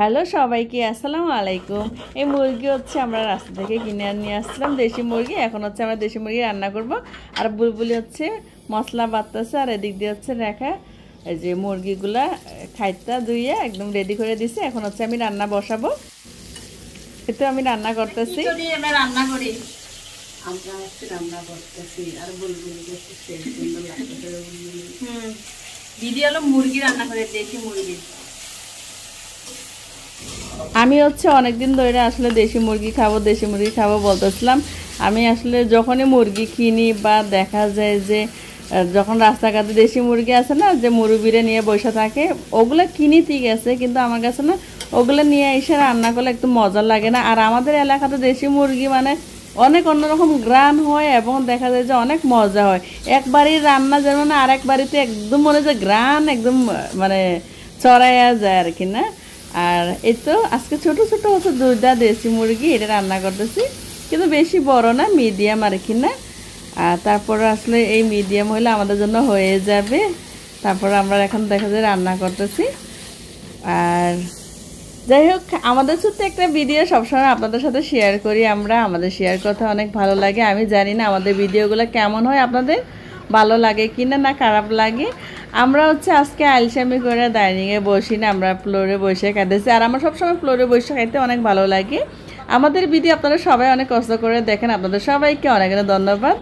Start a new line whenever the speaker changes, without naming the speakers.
Hello সবাইকে, আসসালামু আলাইকুম। এই মুরগি হচ্ছে আমরা রাস্তা থেকে কিনে নিয়ে আসছিলাম, দেশি মুরগি। এখন হচ্ছে আমরা দেশি মুরগি রান্না করব। আর বুলবুলি হচ্ছে মশলা বাটতেছে, আর এদিক দিয়ে হচ্ছে রেখা এই যে মুরগিগুলা খাইতে ধুইয়ে একদম রেডি করে দিছে। এখন হচ্ছে আমি রান্না বসাবো। এতে আমি রান্না করতেছি।
রান্না করি আমরা হচ্ছে রান্না করতেছি আর বুলবুলি করতেছি। দিদি হলো মুরগি রান্না করে, দেশি মুরগি।
আমি হচ্ছে অনেকদিন ধরে আসলে দেশি মুরগি খাবো বলতেছিলাম। আমি আসলে যখনই মুরগি কিনি বা দেখা যায় যে যখন রাস্তাঘাটে দেশি মুরগি আছে না, যে মুরগিরে নিয়ে বসে থাকে, ওগুলো কিনি ঠিক আছে, কিন্তু আমার কাছে না ওগুলো নিয়ে এসে রান্না করলে একটু মজা লাগে না। আর আমাদের এলাকাতে দেশি মুরগি মানে অনেক অন্যরকম গ্রান হয় এবং দেখা যায় যে অনেক মজা হয়। এক বাড়ির রান্না যেমন আর এক বাড়িতে একদম মনে যে গ্রান একদম মানে চড়াইয়া যায় আর কি না। আর এই তো আজকে ছোট ছোট হচ্ছে দুইটা দেশি মুরগি এটা রান্না করতেছি, কিন্তু বেশি বড় না, মিডিয়াম আর কি না। আর তারপরে আসলে এই মিডিয়াম হলে আমাদের জন্য হয়ে যাবে। তারপর আমরা এখন দেখা যায় রান্না করতেছি। আর যাই হোক, আমাদের ছোট্ট একটা ভিডিও সবসময় আপনাদের সাথে শেয়ার করি আমরা। আমাদের শেয়ার করতে অনেক ভালো লাগে। আমি জানি না আমাদের ভিডিওগুলো কেমন হয়, আপনাদের ভালো লাগে কিনা না খারাপ লাগে। আমরা হচ্ছে আজকে আলসামি করে ডাইনিংয়ে বসি না, আমরা ফ্লোরে বসে খাইতেছি। আর আমার সবসময় ফ্লোরে বসে খাইতে অনেক ভালো লাগে। আমাদের ভিডিও আপনারা সবাই অনেক কষ্ট করে দেখেন, আপনাদের সবাইকে অনেক অনেক ধন্যবাদ।